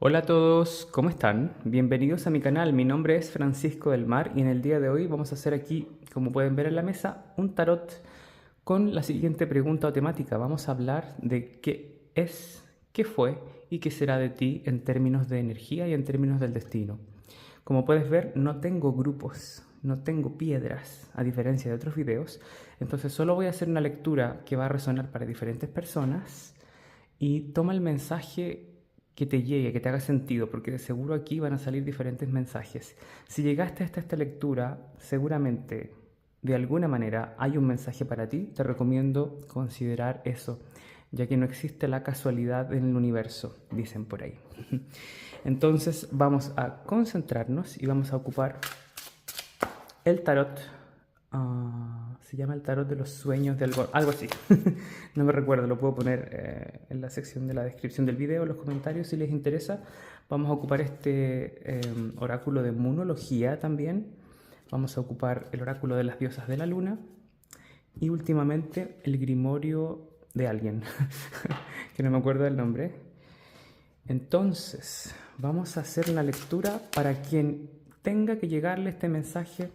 Hola a todos, ¿cómo están? Bienvenidos a mi canal, mi nombre es Francisco del Mar y en el día de hoy vamos a hacer aquí, como pueden ver en la mesa, un tarot con la siguiente pregunta o temática. Vamos a hablar de qué es, qué fue y qué será de ti en términos de energía y en términos del destino. Como puedes ver, no tengo grupos, no tengo piedras, a diferencia de otros videos, entonces solo voy a hacer una lectura que va a resonar para diferentes personas y toma el mensaje que te llegue, que te haga sentido, porque de seguro aquí van a salir diferentes mensajes. Si llegaste hasta esta lectura, seguramente de alguna manera hay un mensaje para ti. Te recomiendo considerar eso, ya que no existe la casualidad en el universo, dicen por ahí. Entonces vamos a concentrarnos y vamos a ocupar el tarot. Se llama el tarot de los sueños de algo así. No me recuerdo, lo puedo poner en la sección de la descripción del video, en los comentarios si les interesa. Vamos a ocupar este oráculo de Munología también. Vamos a ocupar el oráculo de las diosas de la luna. Y últimamente el grimorio de alguien, que no me acuerdo del nombre. Entonces, vamos a hacer la lectura para quien tenga que llegarle este mensaje,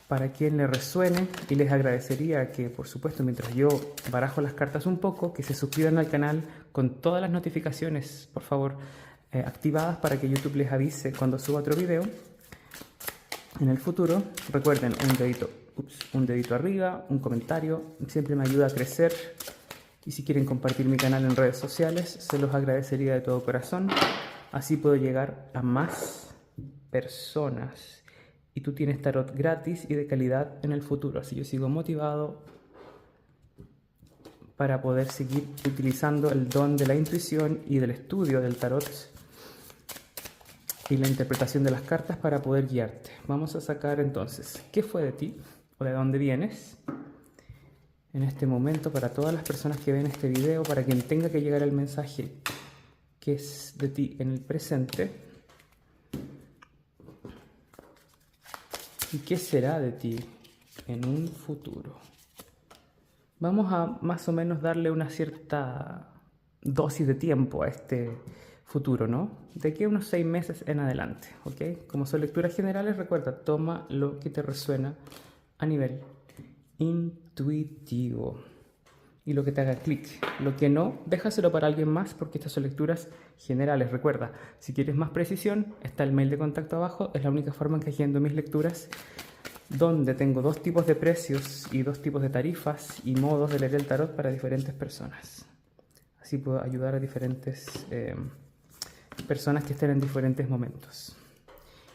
para quien le resuene, y les agradecería que, por supuesto, mientras yo barajo las cartas un poco, que se suscriban al canal con todas las notificaciones, por favor, activadas para que YouTube les avise cuando suba otro video en el futuro. Recuerden, un dedito arriba, un comentario, siempre me ayuda a crecer. Y si quieren compartir mi canal en redes sociales, se los agradecería de todo corazón. Así puedo llegar a más personas. Y tú tienes tarot gratis y de calidad en el futuro. Así yo sigo motivado para poder seguir utilizando el don de la intuición y del estudio del tarot y la interpretación de las cartas para poder guiarte. Vamos a sacar entonces, ¿qué fue de ti o de dónde vienes? En este momento, para todas las personas que ven este video, para quien tenga que llegar el mensaje que es de ti en el presente, y qué será de ti en un futuro. Vamos a más o menos darle una cierta dosis de tiempo a este futuro, ¿no? De aquí a unos 6 meses en adelante, ¿ok? Como son lecturas generales, recuerda, toma lo que te resuena a nivel intuitivo y lo que te haga clic. Lo que no, déjaselo para alguien más porque estas son lecturas generales. Recuerda, si quieres más precisión, está el mail de contacto abajo. Es la única forma en que agendo mis lecturas, donde tengo 2 tipos de precios y 2 tipos de tarifas y modos de leer el tarot para diferentes personas. Así puedo ayudar a diferentes personas que estén en diferentes momentos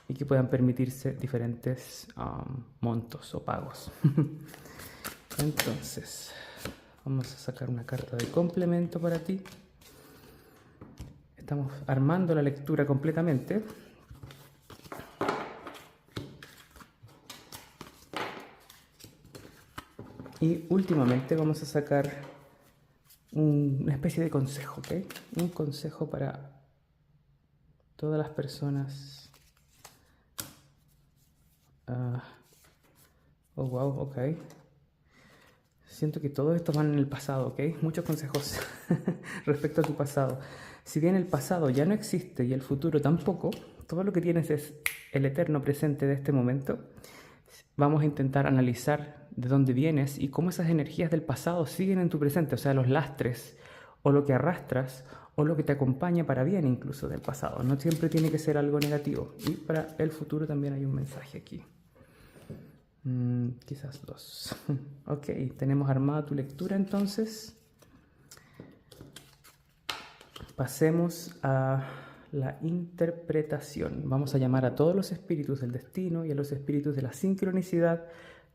y que puedan permitirse diferentes montos o pagos. Entonces, vamos a sacar una carta de complemento para ti. Estamos armando la lectura completamente. Y últimamente vamos a sacar una especie de consejo, ¿ok? Un consejo para todas las personas. Oh, wow, ok. Siento que todo esto van en el pasado, ¿ok? Muchos consejos respecto a tu pasado. Si bien el pasado ya no existe y el futuro tampoco, todo lo que tienes es el eterno presente de este momento. Vamos a intentar analizar de dónde vienes y cómo esas energías del pasado siguen en tu presente, o sea, los lastres o lo que arrastras o lo que te acompaña para bien incluso del pasado. No siempre tiene que ser algo negativo. Y para el futuro también hay un mensaje aquí. Quizás 2. Ok, tenemos armada tu lectura entonces. Pasemos a la interpretación. Vamos a llamar a todos los espíritus del destino y a los espíritus de la sincronicidad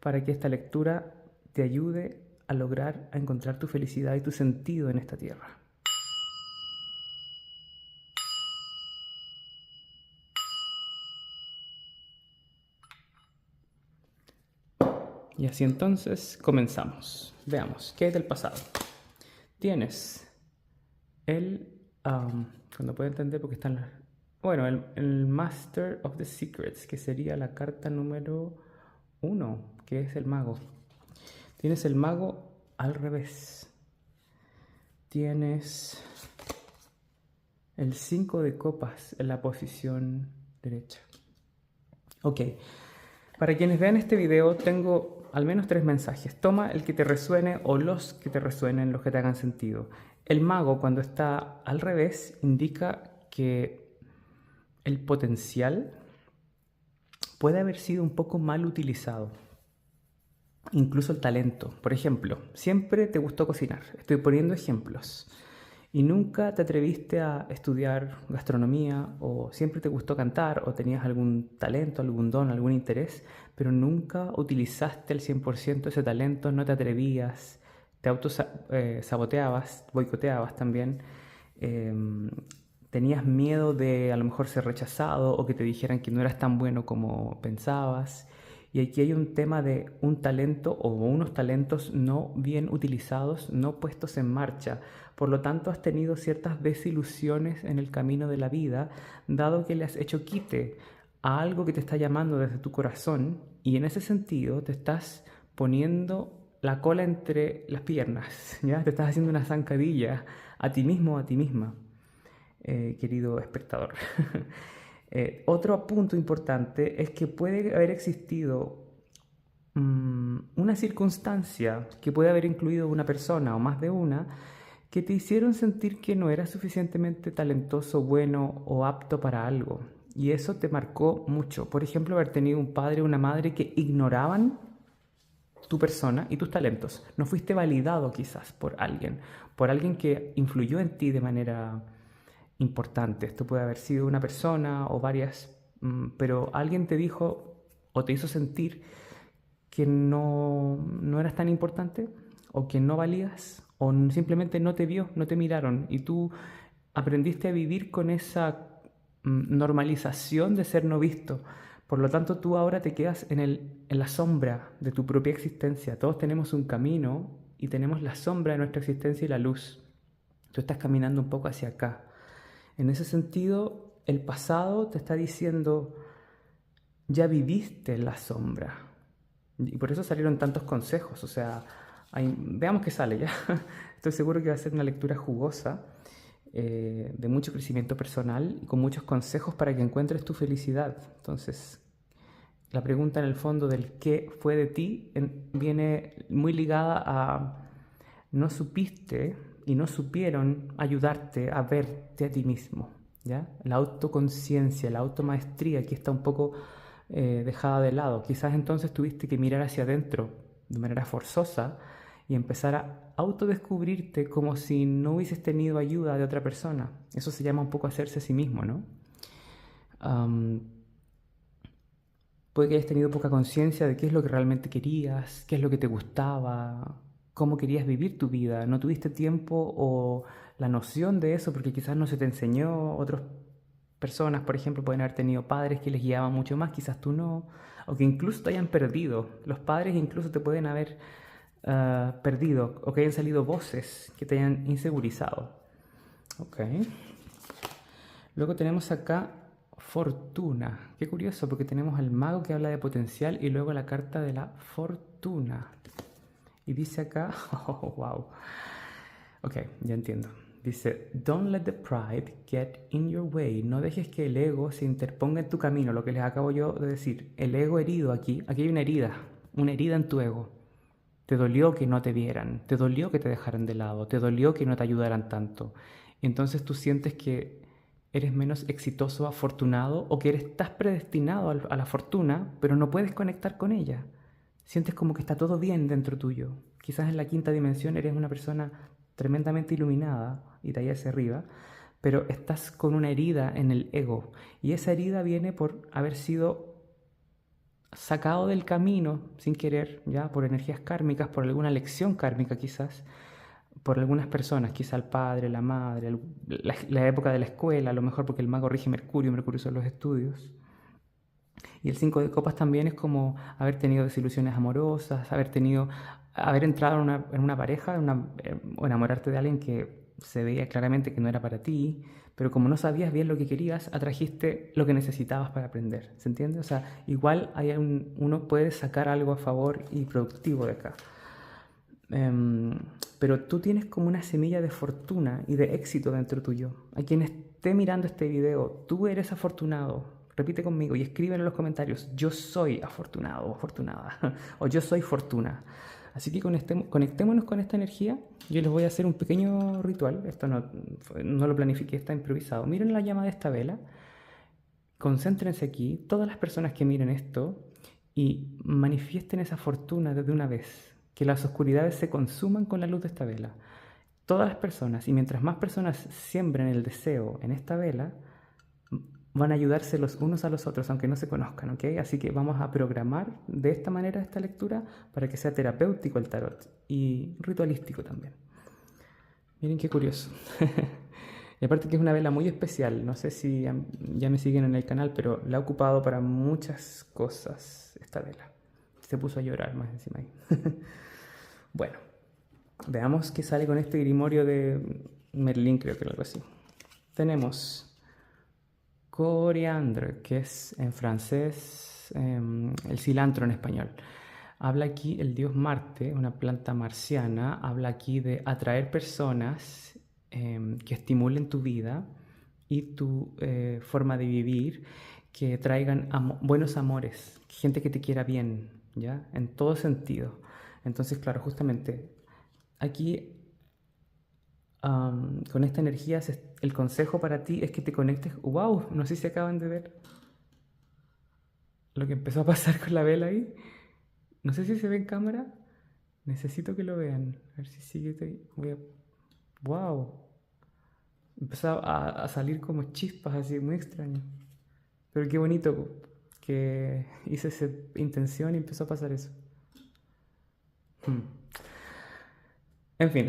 para que esta lectura te ayude a lograr a encontrar tu felicidad y tu sentido en esta tierra. Y así entonces comenzamos. Veamos, ¿qué hay del pasado? Tienes cuando puedo entender porque están las... Bueno, el Master of the Secrets, que sería la carta número 1, que es el mago. Tienes el mago al revés. Tienes El 5 de copas en la posición derecha. Ok, para quienes vean este video tengo al menos 3 mensajes. Toma el que te resuene o los que te resuenen, los que te hagan sentido. El mago, cuando está al revés, indica que el potencial puede haber sido un poco mal utilizado. Incluso el talento. Por ejemplo, siempre te gustó cocinar. Estoy poniendo ejemplos. Y nunca te atreviste a estudiar gastronomía, o siempre te gustó cantar, o tenías algún talento, algún don, algún interés, pero nunca utilizaste al 100% ese talento, no te atrevías, te saboteabas, boicoteabas también, eh, tenías miedo de a lo mejor ser rechazado o que te dijeran que no eras tan bueno como pensabas. Y aquí hay un tema de un talento o unos talentos no bien utilizados, no puestos en marcha. Por lo tanto, has tenido ciertas desilusiones en el camino de la vida, dado que le has hecho quite a algo que te está llamando desde tu corazón, y en ese sentido te estás poniendo la cola entre las piernas, ¿ya? Te estás haciendo una zancadilla a ti mismo o a ti misma, querido espectador. Otro punto importante es que puede haber existido una circunstancia que puede haber incluido una persona o más de una que te hicieron sentir que no eras suficientemente talentoso, bueno o apto para algo. Y eso te marcó mucho. Por ejemplo, haber tenido un padre o una madre que ignoraban tu persona y tus talentos. No fuiste validado quizás por alguien que influyó en ti de manera importante. Esto puede haber sido una persona o varias, pero alguien te dijo o te hizo sentir que no eras tan importante, o que no valías, o simplemente no te vio, no te miraron, y tú aprendiste a vivir con esa normalización de ser no visto. Por lo tanto, tú ahora te quedas en la sombra de tu propia existencia. Todos tenemos un camino y tenemos la sombra de nuestra existencia y la luz. Tú estás caminando un poco hacia acá. En ese sentido, el pasado te está diciendo, ya viviste la sombra. Y por eso salieron tantos consejos. O sea, veamos qué sale ya. Estoy seguro que va a ser una lectura jugosa, de mucho crecimiento personal y con muchos consejos para que encuentres tu felicidad. Entonces, la pregunta en el fondo del qué fue de ti viene muy ligada a no supiste y no supieron ayudarte a verte a ti mismo, ¿ya? La autoconciencia, la automaestría aquí está un poco dejada de lado. Quizás entonces tuviste que mirar hacia adentro de manera forzosa y empezar a autodescubrirte como si no hubieses tenido ayuda de otra persona. Eso se llama un poco hacerse a sí mismo, ¿no? Puede que hayas tenido poca conciencia de qué es lo que realmente querías, qué es lo que te gustaba, cómo querías vivir tu vida. No tuviste tiempo o la noción de eso porque quizás no se te enseñó. Otras personas, por ejemplo, pueden haber tenido padres que les guiaban mucho más, quizás tú no, o que incluso te hayan perdido. Los padres incluso te pueden haber perdido, o que hayan salido voces que te hayan insegurizado. Ok. Luego tenemos acá fortuna. Qué curioso, porque tenemos al mago que habla de potencial y luego la carta de la fortuna. Y dice acá, oh, wow. Ok, ya entiendo. Dice, don't let the pride get in your way. No dejes que el ego se interponga en tu camino. Lo que les acabo yo de decir. El ego herido aquí hay una herida en tu ego. Te dolió que no te vieran, te dolió que te dejaran de lado, te dolió que no te ayudaran tanto. Y entonces tú sientes que eres menos exitoso, afortunado, o que estás predestinado a la fortuna, pero no puedes conectar con ella. Sientes como que está todo bien dentro tuyo. Quizás en la quinta dimensión eres una persona tremendamente iluminada y de ahí hacia arriba, pero estás con una herida en el ego. Y esa herida viene por haber sido sacado del camino sin querer, ya por energías kármicas, por alguna lección kármica quizás, por algunas personas, quizá el padre, la madre, la época de la escuela, a lo mejor porque el mago rige Mercurio, Mercurio son los estudios. Y el 5 de copas también es como haber tenido desilusiones amorosas, haber entrado en una pareja, o enamorarte de alguien que se veía claramente que no era para ti, pero como no sabías bien lo que querías, atrajiste lo que necesitabas para aprender. ¿Se entiende? O sea, igual uno puede sacar algo a favor y productivo de acá. Pero tú tienes como una semilla de fortuna y de éxito dentro tuyo. Hay quienes esté mirando este video, tú eres afortunado, repite conmigo y escriben en los comentarios, yo soy afortunado o afortunada, o yo soy fortuna. Así que conectémonos con esta energía. Yo les voy a hacer un pequeño ritual, esto no lo planifiqué, está improvisado. Miren la llama de esta vela, concéntrense aquí, todas las personas que miren esto, y manifiesten esa fortuna desde una vez, que las oscuridades se consuman con la luz de esta vela. Todas las personas, y mientras más personas siembren el deseo en esta vela, van a ayudarse los unos a los otros, aunque no se conozcan, ¿ok? Así que vamos a programar de esta manera esta lectura para que sea terapéutico el tarot y ritualístico también. Miren qué curioso. Y aparte que es una vela muy especial, no sé si ya me siguen en el canal, pero la he ocupado para muchas cosas esta vela. Se puso a llorar más encima ahí. Bueno, veamos qué sale con este grimorio de Merlín, creo que algo así. Tenemos coriandre, que es en francés el cilantro en español. Habla aquí el dios Marte, una planta marciana, habla aquí de atraer personas que estimulen tu vida y tu forma de vivir, que traigan buenos amores, gente que te quiera bien, ¿ya? En todo sentido. Entonces, claro, justamente aquí con esta energía, el consejo para ti es que te conectes. ¡Wow! No sé si acaban de ver lo que empezó a pasar con la vela ahí. No sé si se ve en cámara. Necesito que lo vean. A ver si sigue. ¡Wow! Empezó a salir como chispas así, muy extraño. Pero qué bonito que hice esa intención y empezó a pasar eso. En fin,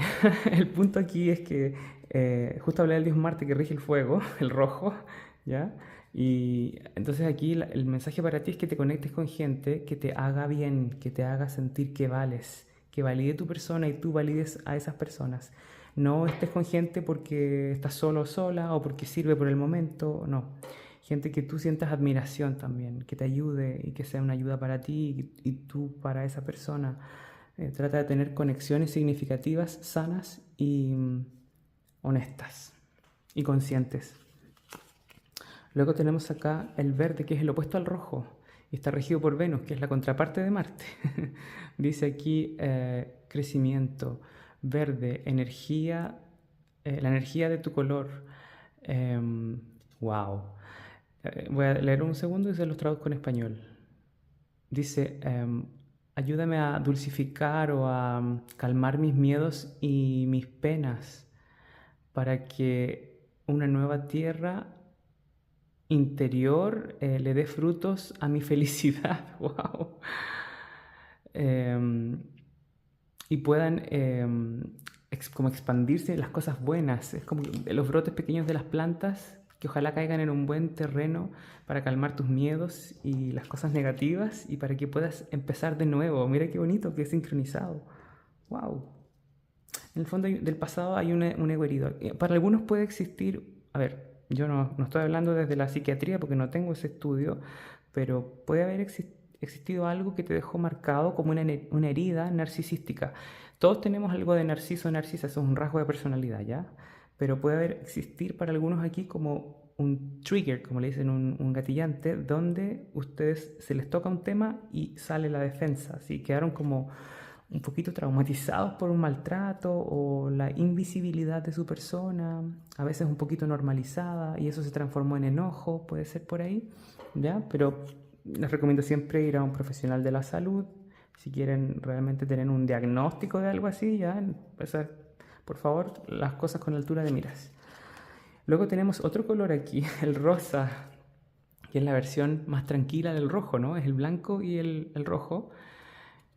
el punto aquí es que justo hablé del dios Marte que rige el fuego, el rojo, ¿ya? Y entonces aquí el mensaje para ti es que te conectes con gente que te haga bien, que te haga sentir que vales, que valide tu persona y tú valides a esas personas. No estés con gente porque estás solo o sola o porque sirve por el momento, no. Gente que tú sientas admiración también, que te ayude y que sea una ayuda para ti y tú para esa persona. Trata de tener conexiones significativas, sanas y honestas y conscientes. Luego tenemos acá el verde, que es el opuesto al rojo, y está regido por Venus, que es la contraparte de Marte. Dice aquí crecimiento, verde, energía, la energía de tu color. Wow. Voy a leer un segundo y se los traduzco en español. Dice, ayúdame a dulcificar o a calmar mis miedos y mis penas para que una nueva tierra interior le dé frutos a mi felicidad. ¡Wow! Y puedan como expandirse las cosas buenas. Es como los brotes pequeños de las plantas que ojalá caigan en un buen terreno para calmar tus miedos y las cosas negativas y para que puedas empezar de nuevo. Mira qué bonito, qué sincronizado. ¡Wow! En el fondo del pasado hay un ego herido. Para algunos puede existir, a ver, yo no estoy hablando desde la psiquiatría porque no tengo ese estudio, pero puede haber existido algo que te dejó marcado como una herida narcisística. Todos tenemos algo de narciso o narcisa, eso es un rasgo de personalidad, ¿ya? Pero puede existir para algunos aquí como un trigger, como le dicen, un gatillante, donde ustedes se les toca un tema y sale la defensa, ¿sí? Quedaron como un poquito traumatizados por un maltrato o la invisibilidad de su persona, a veces un poquito normalizada y eso se transformó en enojo, puede ser por ahí, ¿ya? Pero les recomiendo siempre ir a un profesional de la salud si quieren realmente tener un diagnóstico de algo así, ya, pues, por favor, las cosas con altura de miras. Luego tenemos otro color aquí, el rosa, que es la versión más tranquila del rojo, ¿no? Es el blanco y el rojo.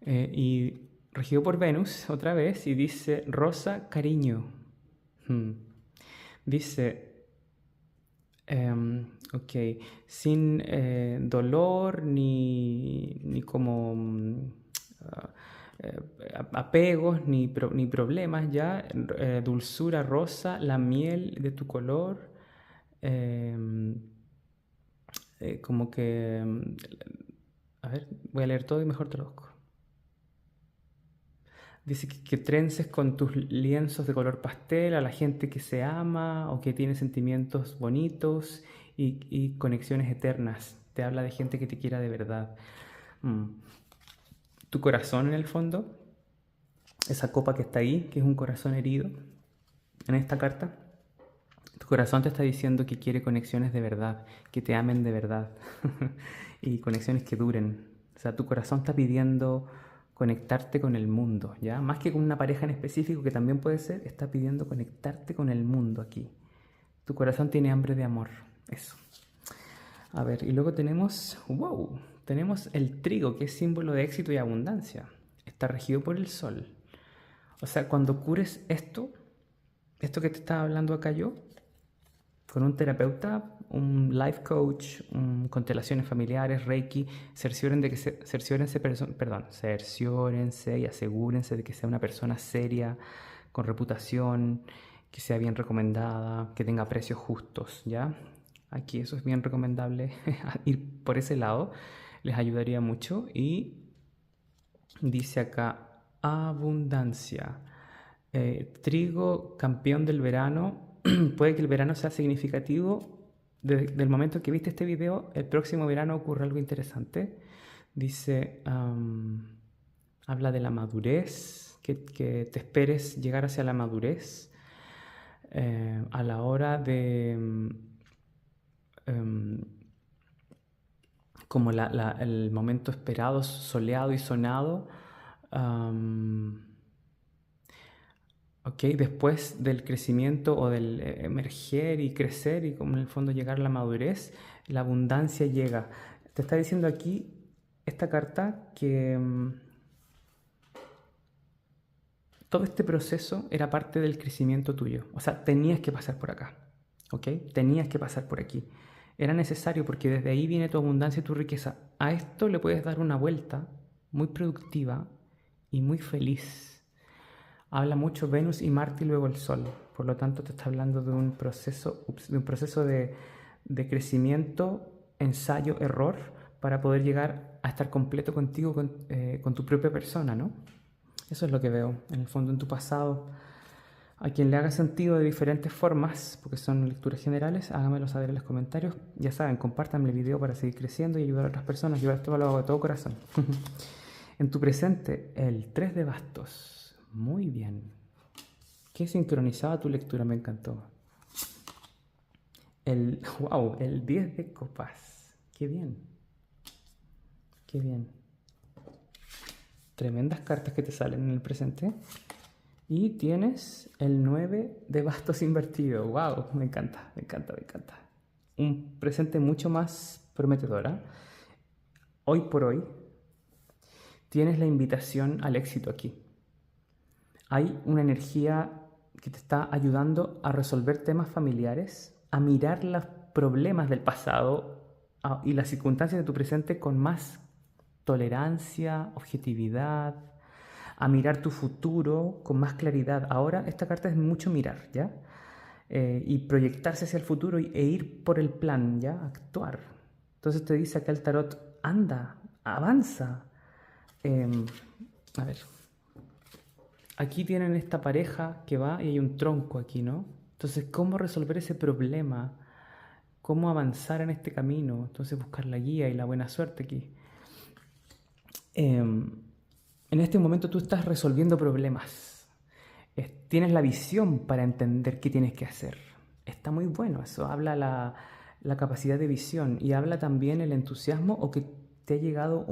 Y regido por Venus otra vez y dice rosa cariño. Dice, ok, sin dolor ni como ah, eh, apegos ni problemas ya, dulzura rosa, la miel de tu color, como que, a ver, voy a leer todo y mejor te lo busco. Dice que trences con tus lienzos de color pastel a la gente que se ama o que tiene sentimientos bonitos y conexiones eternas. Te habla de gente que te quiera de verdad. Mm. Tu corazón en el fondo, esa copa que está ahí, que es un corazón herido en esta carta, tu corazón te está diciendo que quiere conexiones de verdad, que te amen de verdad y conexiones que duren. O sea, tu corazón está pidiendo conectarte con el mundo, ¿ya? Más que con una pareja en específico, que también puede ser, está pidiendo conectarte con el mundo aquí. Tu corazón tiene hambre de amor, eso. A ver, y luego tenemos, wow, tenemos el trigo, que es símbolo de éxito y abundancia. Está regido por el sol. O sea, cuando cures esto que te estaba hablando acá yo, con un terapeuta, un life coach, constelaciones familiares, Reiki, cerciórense y asegúrense de que sea una persona seria, con reputación, que sea bien recomendada, que tenga precios justos, ¿ya? Aquí eso es bien recomendable, ir por ese lado, les ayudaría mucho. Y dice acá, abundancia. Trigo, campeón del verano. Puede que el verano sea significativo. Desde el momento que viste este video, el próximo verano ocurre algo interesante. Dice, habla de la madurez, que te esperes llegar hacia la madurez a la hora de como el momento esperado, soleado y sonado. Ok, después del crecimiento o del emerger y crecer y como en el fondo llegar a la madurez, la abundancia llega. Te está diciendo aquí esta carta que todo este proceso era parte del crecimiento tuyo. O sea, tenías que pasar por acá, ¿ok? Tenías que pasar por aquí. Era necesario porque desde ahí viene tu abundancia y tu riqueza. A esto le puedes dar una vuelta muy productiva y muy feliz. Habla mucho Venus y Marte y luego el Sol. Por lo tanto, te está hablando de un proceso, de crecimiento, ensayo, error, para poder llegar a estar completo contigo, con tu propia persona, ¿no? Eso es lo que veo, en el fondo, en tu pasado. A quien le haga sentido de diferentes formas, porque son lecturas generales, háganmelo saber en los comentarios. Ya saben, compártanme el video para seguir creciendo y ayudar a otras personas. Yo esto lo hago de todo corazón. En tu presente, el 3 de bastos. Muy bien. Qué sincronizada tu lectura, me encantó. Wow, el 10 de copas. Qué bien. Qué bien. Tremendas cartas que te salen en el presente. Y tienes el 9 de bastos invertido. Wow, me encanta, me encanta, me encanta. Un presente mucho más prometedor. Hoy por hoy tienes la invitación al éxito aquí. Hay una energía que te está ayudando a resolver temas familiares, a mirar los problemas del pasado y las circunstancias de tu presente con más tolerancia, objetividad, a mirar tu futuro con más claridad. Ahora esta carta es mucho mirar, ¿ya? Y proyectarse hacia el futuro e ir por el plan, ¿ya? Actuar. Entonces te dice acá el tarot, anda, avanza. A ver, aquí tienen esta pareja que va y hay un tronco aquí, ¿no? Entonces, ¿cómo resolver ese problema? ¿Cómo avanzar en este camino? Entonces, buscar la guía y la buena suerte aquí. En este momento tú estás resolviendo problemas. Tienes la visión para entender qué tienes que hacer. Está muy bueno eso. Habla la capacidad de visión y habla también el entusiasmo o que te ha llegado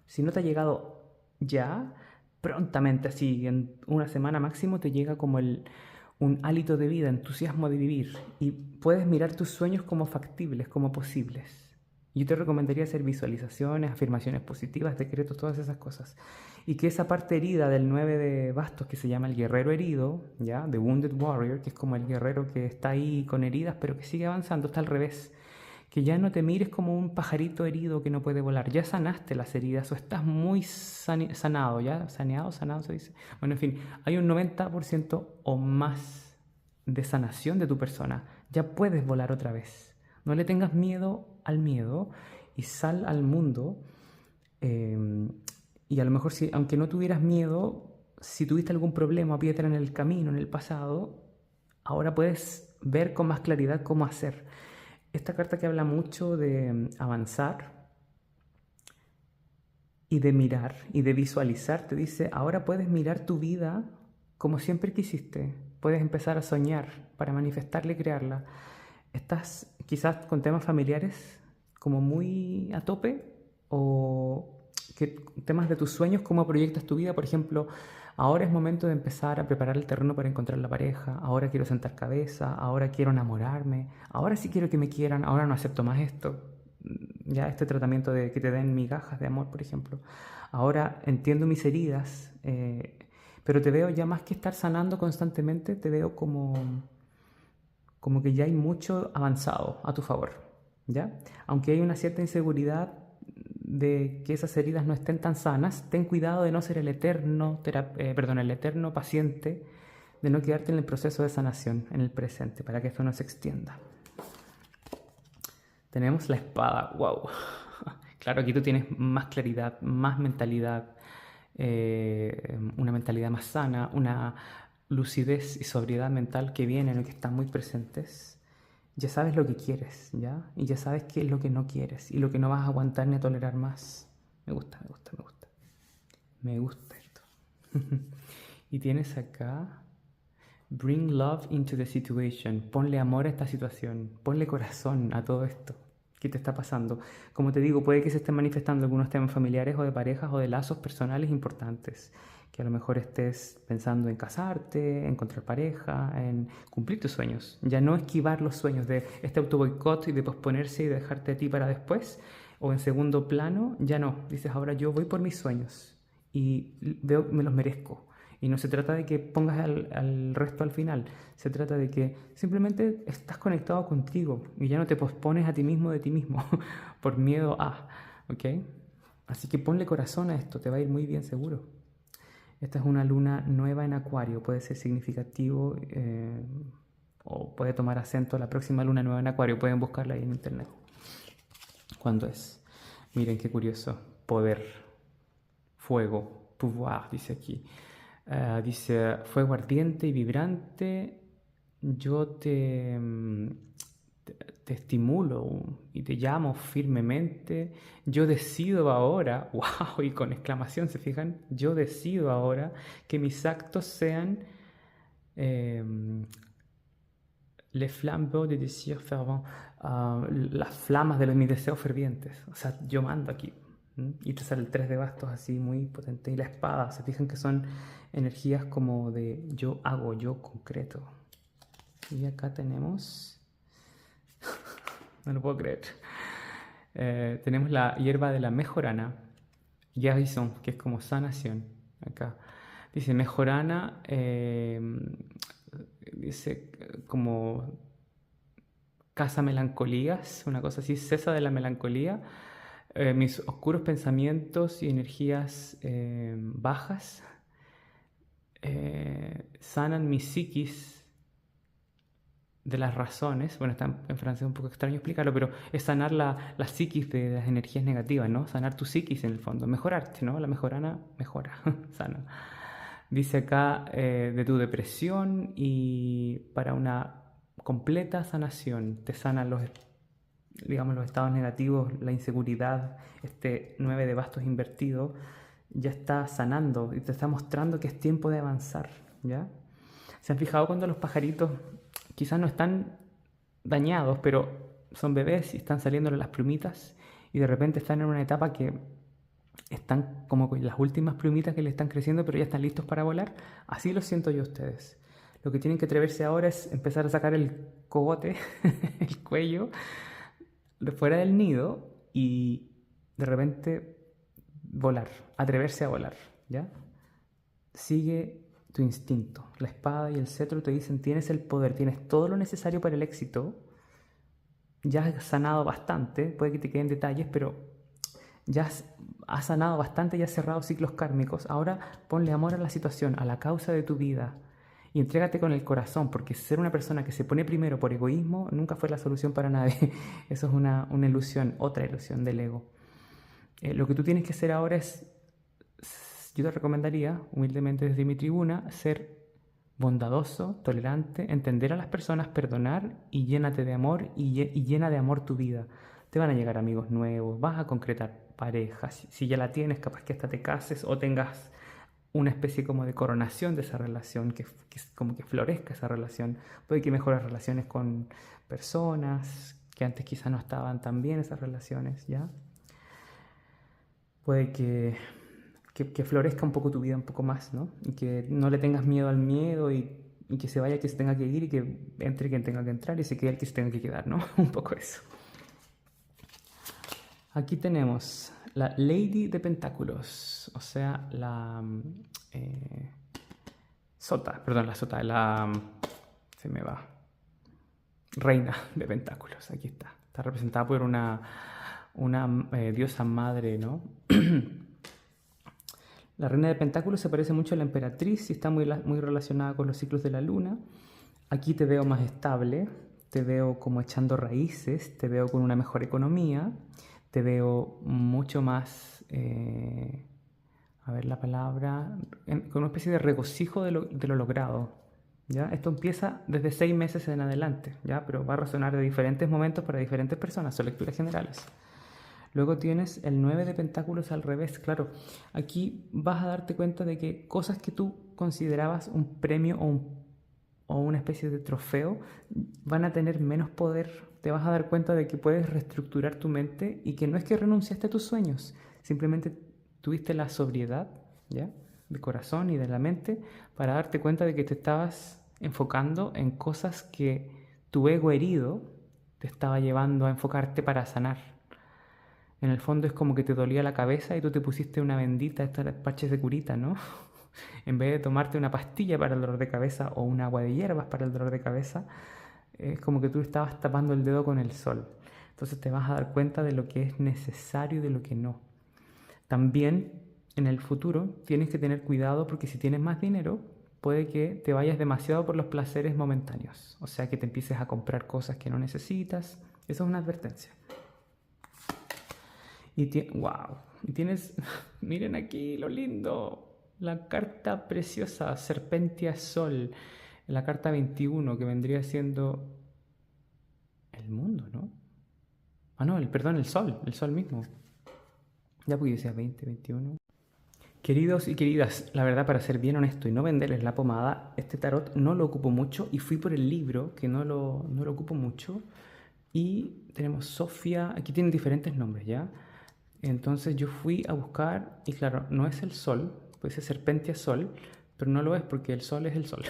Si no te ha llegado ya, prontamente, así, en una semana máximo, te llega como un hálito de vida, entusiasmo de vivir. Y puedes mirar tus sueños como factibles, como posibles. Yo te recomendaría hacer visualizaciones, afirmaciones positivas, decretos, todas esas cosas. Y que esa parte herida del 9 de bastos, que se llama el guerrero herido, ¿ya? The Wounded Warrior, que es como el guerrero que está ahí con heridas, pero que sigue avanzando, está al revés. Que ya no te mires como un pajarito herido que no puede volar. Ya sanaste las heridas o estás muy sanado, ¿ya? Sanado se dice. Bueno, en fin, hay un 90% o más de sanación de tu persona. Ya puedes volar otra vez. No le tengas miedo al miedo y sal al mundo. Y a lo mejor, aunque no tuvieras miedo, si tuviste algún problema o piedra en el camino, en el pasado, ahora puedes ver con más claridad cómo hacer. Esta carta que habla mucho de avanzar y de mirar y de visualizar, te dice, ahora puedes mirar tu vida como siempre quisiste. Puedes empezar a soñar para manifestarla y crearla. ¿Estás quizás con temas familiares como muy a tope? ¿O temas de tus sueños, cómo proyectas tu vida? Por ejemplo, ahora es momento de empezar a preparar el terreno para encontrar la pareja. Ahora quiero sentar cabeza. Ahora quiero enamorarme. Ahora sí quiero que me quieran. Ahora no acepto más esto. Ya este tratamiento de que te den migajas de amor, por ejemplo. Ahora entiendo mis heridas, pero te veo ya más que estar sanando constantemente, te veo como que ya hay mucho avanzado a tu favor, ¿ya? Aunque hay una cierta inseguridad de que esas heridas no estén tan sanas, ten cuidado de no ser el eterno paciente, de no quedarte en el proceso de sanación, en el presente, para que esto no se extienda. Tenemos la espada, wow. Claro, aquí tú tienes más claridad, más mentalidad, una mentalidad más sana, una lucidez y sobriedad mental que vienen y que están muy presentes. Ya sabes lo que quieres, ¿ya? Y ya sabes qué es lo que no quieres y lo que no vas a aguantar ni a tolerar más. Me gusta, me gusta, me gusta. Me gusta esto. Y tienes acá, bring love into the situation. Ponle amor a esta situación. Ponle corazón a todo esto. ¿Qué te está pasando? Como te digo, puede que se estén manifestando algunos temas familiares o de parejas o de lazos personales importantes. Que a lo mejor estés pensando en casarte, en encontrar pareja, en cumplir tus sueños. Ya no esquivar los sueños de este autoboicot y de posponerse y de dejarte a ti para después. O en segundo plano, ya no. Dices, ahora yo voy por mis sueños y veo, me los merezco. Y no se trata de que pongas al resto al final, se trata de que simplemente estás conectado contigo y ya no te pospones a ti mismo de ti mismo por miedo a, ¿ok? Así que ponle corazón a esto, te va a ir muy bien seguro. Esta es una luna nueva en Acuario, puede ser significativo o puede tomar acento la próxima luna nueva en Acuario, pueden buscarla ahí en internet. ¿Cuándo es? Miren qué curioso, poder, fuego, pouvoir, dice aquí. Dice, fuego ardiente y vibrante, yo te estimulo y te llamo firmemente, yo decido ahora, wow, y con exclamación, ¿se fijan? Yo decido ahora que mis actos sean les flambeaux de désirs fervents, las flamas de mis deseos fervientes, o sea, yo mando aquí. Y te sale el 3 de bastos así muy potente. Y la espada, se fijan que son energías como de yo hago, yo concreto. Y acá tenemos... no lo puedo creer. Tenemos la hierba de la mejorana, guérison, que es como sanación. Acá dice mejorana, dice como casa melancolías, una cosa así, cesa de la melancolía. Mis oscuros pensamientos y energías bajas sanan mi psiquis de las razones. Bueno, está en francés un poco extraño explicarlo, pero es sanar la psiquis de las energías negativas, ¿no? Sanar tu psiquis en el fondo, mejorarte, ¿no? La mejorana mejora, sana. Dice acá de tu depresión y para una completa sanación te sanan digamos, los estados negativos, la inseguridad, este 9 de bastos invertido, ya está sanando y te está mostrando que es tiempo de avanzar, ¿ya? ¿Se han fijado cuando los pajaritos quizás no están dañados, pero son bebés y están saliéndole las plumitas y de repente están en una etapa que están como con las últimas plumitas que le están creciendo, pero ya están listos para volar? Así lo siento yo a ustedes. Lo que tienen que atreverse ahora es empezar a sacar el cogote, el cuello, de fuera del nido y de repente volar, atreverse a volar, ¿ya? Sigue tu instinto. La espada y el cetro te dicen, tienes el poder, tienes todo lo necesario para el éxito, ya has sanado bastante, puede que te queden detalles, pero ya has sanado bastante y has cerrado ciclos kármicos. Ahora ponle amor a la situación, a la causa de tu vida y entrégate con el corazón, porque ser una persona que se pone primero por egoísmo nunca fue la solución para nadie. Eso es una ilusión, otra ilusión del ego. Lo que tú tienes que hacer ahora es yo te recomendaría, humildemente desde mi tribuna, ser bondadoso, tolerante, entender a las personas, perdonar y llénate de amor y llena de amor tu vida. Te van a llegar amigos nuevos, vas a concretar parejas. Si ya la tienes, capaz que hasta te cases o tengas una especie como de coronación de esa relación, que como que florezca esa relación. Puede que mejores relaciones con personas que antes quizás no estaban tan bien esas relaciones, ¿ya? Puede que florezca un poco tu vida un poco más, ¿no? Y que no le tengas miedo al miedo y que se vaya quien se tenga que ir y que entre quien tenga que entrar y se quede el que se tenga que quedar, ¿no? Un poco eso. Aquí tenemos la Lady de Pentáculos, o sea, la Sota, perdón, la Sota, se me va. Reina de Pentáculos, aquí está. Está representada por una diosa madre, ¿no? La reina de Pentáculos se parece mucho a la emperatriz y está muy relacionada con los ciclos de la luna. Aquí te veo más estable, te veo como echando raíces, te veo con una mejor economía, te veo mucho más, a ver la palabra, con una especie de regocijo de lo logrado. ¿Ya? Esto empieza desde 6 meses en adelante, ¿ya? Pero va a resonar de diferentes momentos para diferentes personas, son lecturas generales. Luego tienes el 9 de pentáculos al revés. Claro, aquí vas a darte cuenta de que cosas que tú considerabas un premio o una especie de trofeo van a tener menos poder. Te vas a dar cuenta de que puedes reestructurar tu mente y que no es que renunciaste a tus sueños, simplemente tuviste la sobriedad, ¿ya? De corazón y de la mente para darte cuenta de que te estabas enfocando en cosas que tu ego herido te estaba llevando a enfocarte para sanar. En el fondo es como que te dolía la cabeza y tú te pusiste una bendita, estos parches de curita, ¿no? En vez de tomarte una pastilla para el dolor de cabeza o un agua de hierbas para el dolor de cabeza, es como que tú estabas tapando el dedo con el sol. Entonces te vas a dar cuenta de lo que es necesario y de lo que no. También en el futuro tienes que tener cuidado porque si tienes más dinero, puede que te vayas demasiado por los placeres momentáneos. O sea, que te empieces a comprar cosas que no necesitas. Eso es una advertencia. ¡Wow! Y tienes, miren aquí lo lindo, la carta preciosa, Serpentia Sol, la carta 21, que vendría siendo el mundo, ¿no? Ah, no, perdón, el sol mismo. Ya porque decía 20, 21. Queridos y queridas, la verdad, para ser bien honesto y no venderles la pomada, este tarot no lo ocupo mucho y fui por el libro, que no lo ocupo mucho. Y tenemos Sofía, aquí tienen diferentes nombres, ¿ya? Entonces yo fui a buscar, y claro, no es el sol, puede ser Serpentia Sol, pero no lo es porque el sol es el sol.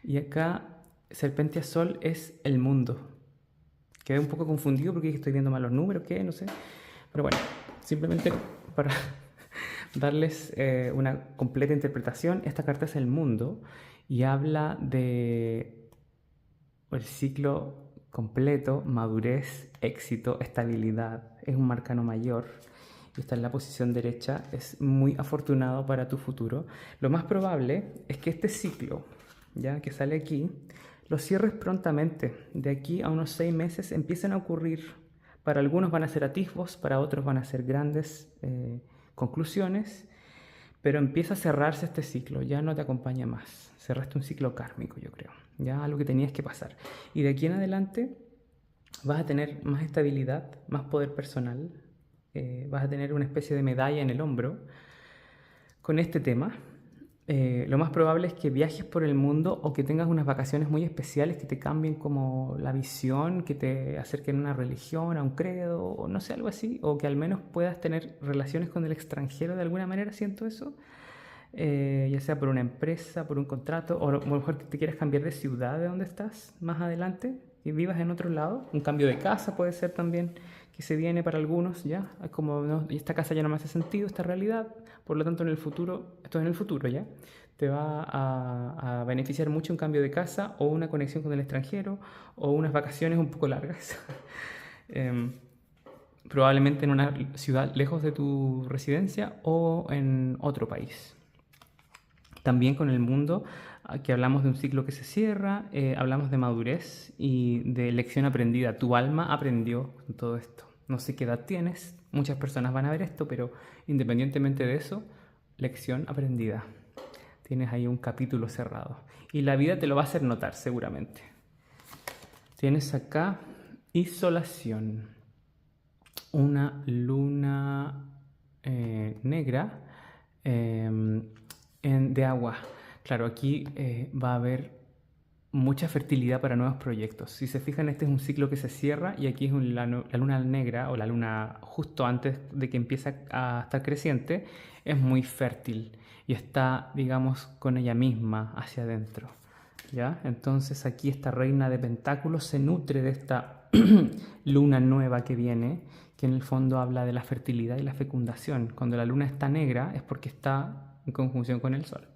Y acá Serpentia Sol es el mundo. Quedé un poco confundido porque estoy viendo mal los números, ¿qué? No sé. Pero bueno, simplemente para darles una completa interpretación, esta carta es el mundo y habla de el ciclo completo, madurez, éxito, estabilidad. Es un arcano mayor y está en la posición derecha. Es muy afortunado para tu futuro. Lo más probable es que este ciclo, ya que sale aquí, lo cierres prontamente. De aquí a unos 6 meses empiecen a ocurrir. Para algunos van a ser atisbos, para otros van a ser grandes conclusiones, pero empieza a cerrarse este ciclo, ya no te acompaña más. Cerraste un ciclo kármico, yo creo, ya algo que tenías que pasar. Y de aquí en adelante vas a tener más estabilidad, más poder personal, vas a tener una especie de medalla en el hombro con este tema. Lo más probable es que viajes por el mundo o que tengas unas vacaciones muy especiales que te cambien como la visión, que te acerquen a una religión, a un credo, o no sé, algo así, o que al menos puedas tener relaciones con el extranjero de alguna manera, siento eso, ya sea por una empresa, por un contrato, o a lo mejor que te quieras cambiar de ciudad de donde estás más adelante, que vivas en otro lado, un cambio de casa puede ser también que se viene para algunos, ya, es como no, esta casa ya no me hace sentido, esta realidad, por lo tanto en el futuro, esto es en el futuro ya, te va a beneficiar mucho un cambio de casa o una conexión con el extranjero o unas vacaciones un poco largas. Probablemente en una ciudad lejos de tu residencia o en otro país. También con el mundo, que hablamos de un ciclo que se cierra, hablamos de madurez y de lección aprendida. Tu alma aprendió todo esto. No sé qué edad tienes, muchas personas van a ver esto, pero independientemente de eso, lección aprendida. Tienes ahí un capítulo cerrado. Y la vida te lo va a hacer notar seguramente. Tienes acá isolación. Una luna negra de agua. Claro, aquí va a haber mucha fertilidad para nuevos proyectos. Si se fijan, este es un ciclo que se cierra y aquí es la luna negra o la luna justo antes de que empiece a estar creciente, es muy fértil y está, digamos, con ella misma hacia adentro. ¿Ya? Entonces aquí esta reina de pentáculos se nutre de esta luna nueva que viene, que en el fondo habla de la fertilidad y la fecundación. Cuando la luna está negra es porque está en conjunción con el sol.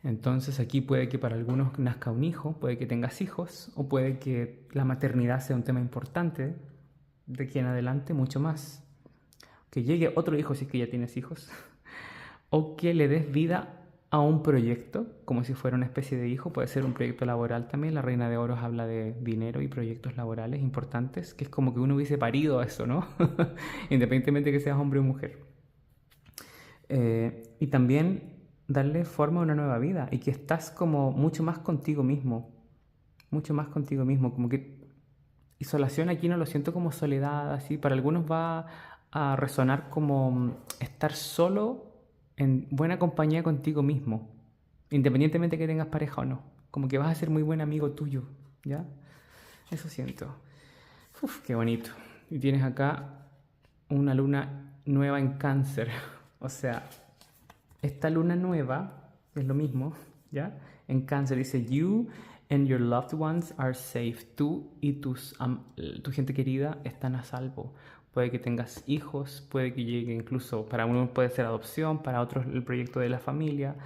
Entonces aquí puede que para algunos nazca un hijo, puede que tengas hijos, o puede que la maternidad sea un tema importante de aquí en adelante, mucho más. Que llegue otro hijo si es que ya tienes hijos, o que le des vida a un proyecto, como si fuera una especie de hijo, puede ser un proyecto laboral también. La Reina de Oros habla de dinero y proyectos laborales importantes, que es como que uno hubiese parido eso, ¿no? Independientemente de que seas hombre o mujer. Y también darle forma a una nueva vida y que estás como mucho más contigo mismo, como que isolación aquí no lo siento como soledad, así, para algunos va a resonar como estar solo en buena compañía contigo mismo, independientemente de que tengas pareja o no, como que vas a ser muy buen amigo tuyo, ¿ya? Eso siento. Uf, qué bonito. Y tienes acá una luna nueva en Cáncer, o sea, esta luna nueva es lo mismo, ¿ya? En Cáncer dice, you and your loved ones are safe. Tú y tu gente querida están a salvo. Puede que tengas hijos, puede que llegue incluso, para unos puede ser adopción, para otros el proyecto de la familia,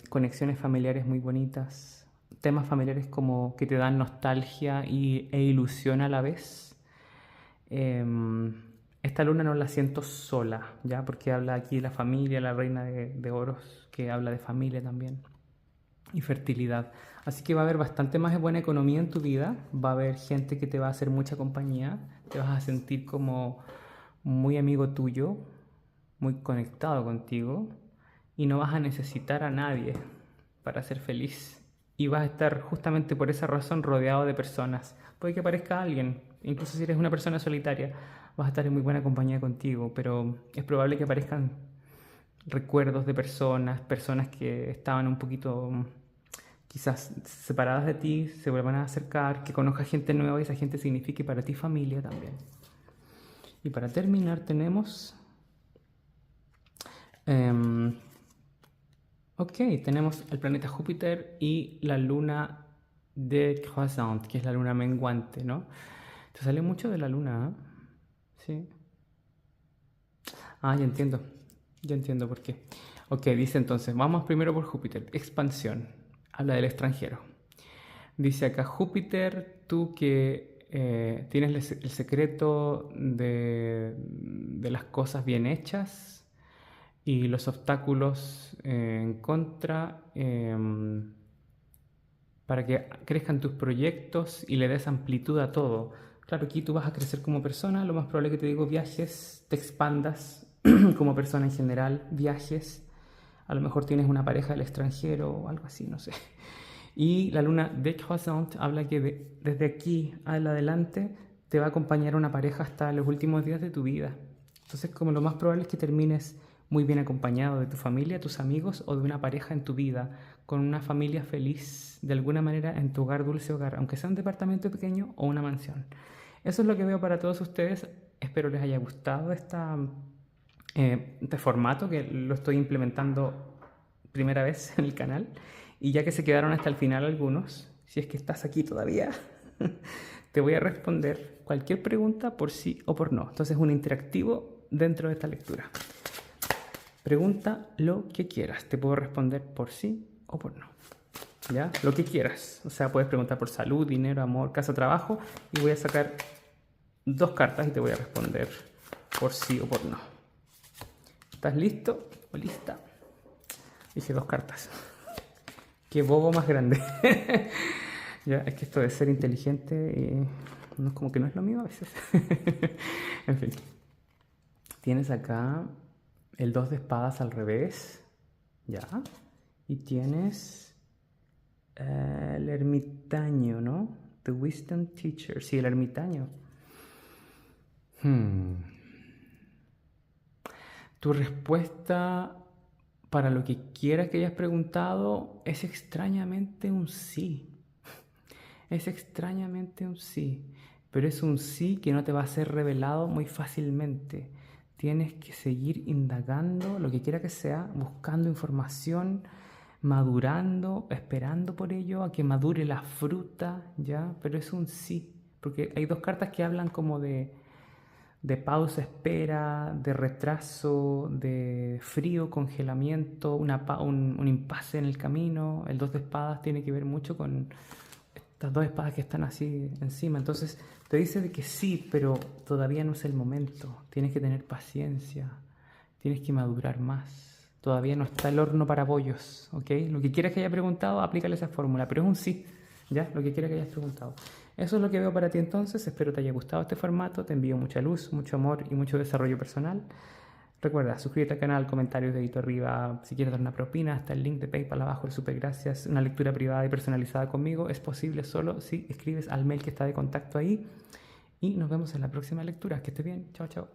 conexiones familiares muy bonitas, temas familiares como que te dan nostalgia e ilusión a la vez. Esta luna no la siento sola, ¿ya? Porque habla aquí de la familia, la reina de oros, que habla de familia también y fertilidad. Así que va a haber bastante más buena economía en tu vida, va a haber gente que te va a hacer mucha compañía, te vas a sentir como muy amigo tuyo, muy conectado contigo y no vas a necesitar a nadie para ser feliz. Y vas a estar justamente por esa razón rodeado de personas. Puede que aparezca alguien, incluso si eres una persona solitaria, vas a estar en muy buena compañía contigo, pero es probable que aparezcan recuerdos de personas que estaban un poquito quizás separadas de ti, se vuelvan a acercar, que conozcas gente nueva y esa gente signifique para ti familia también. Y para terminar tenemos... tenemos el planeta Júpiter y la luna décroissante, que es la luna menguante, ¿no? Te sale mucho de la luna, ¿eh? Sí. Ah, ya entiendo por qué. Ok, dice entonces, vamos primero por Júpiter, expansión, habla del extranjero. Dice acá, Júpiter, tú que tienes el secreto de las cosas bien hechas y los obstáculos en contra, para que crezcan tus proyectos y le des amplitud a todo. Claro, aquí tú vas a crecer como persona, lo más probable que te digo viajes, te expandas como persona en general, viajes, a lo mejor tienes una pareja del extranjero o algo así, no sé. Y la luna décroissante habla que desde aquí adelante te va a acompañar una pareja hasta los últimos días de tu vida. Entonces, como lo más probable es que termines muy bien acompañado de tu familia, tus amigos o de una pareja en tu vida, con una familia feliz de alguna manera en tu hogar, dulce hogar, aunque sea un departamento pequeño o una mansión. Eso es lo que veo para todos ustedes. Espero les haya gustado este formato, que lo estoy implementando primera vez en el canal. Y ya que se quedaron hasta el final algunos, si es que estás aquí todavía, te voy a responder cualquier pregunta por sí o por no. Entonces es un interactivo dentro de esta lectura. Pregunta lo que quieras. Te puedo responder por sí o por no. ¿Ya? Lo que quieras. O sea, puedes preguntar por salud, dinero, amor, casa, trabajo. Y voy a sacar 2 cartas y te voy a responder por sí o por no. ¿Estás listo o lista? Dije 2 cartas. Qué bobo más grande. Ya, es que esto de ser inteligente no es como que no es lo mío a veces. En fin. Tienes acá el 2 de espadas al revés, ¿ya? Y tienes el ermitaño, ¿no? The Wisdom Teacher, sí, el ermitaño. Tu respuesta para lo que quieras que hayas preguntado es extrañamente un sí. Es extrañamente un sí, pero es un sí que no te va a ser revelado muy fácilmente. Tienes que seguir indagando, lo que quiera que sea, buscando información, madurando, esperando por ello, a que madure la fruta, ¿ya? Pero es un sí, porque hay dos cartas que hablan como de pausa, espera, de retraso, de frío, congelamiento, un impasse en el camino. El 2 de espadas tiene que ver mucho con estas dos espadas que están así encima. Entonces te dice de que sí, pero todavía no es el momento. Tienes que tener paciencia, tienes que madurar más. Todavía no está el horno para bollos, ¿ok? Lo que quieras que haya preguntado, aplícale esa fórmula, pero es un sí, ¿ya? Lo que quieras que hayas preguntado. Eso es lo que veo para ti entonces. Espero te haya gustado este formato. Te envío mucha luz, mucho amor y mucho desarrollo personal. Recuerda, suscríbete al canal, comentarios, dedito arriba. Si quieres dar una propina, está el link de PayPal abajo, el super gracias. Una lectura privada y personalizada conmigo es posible solo si escribes al mail que está de contacto ahí. Y nos vemos en la próxima lectura. Que estés bien. Chao, chao.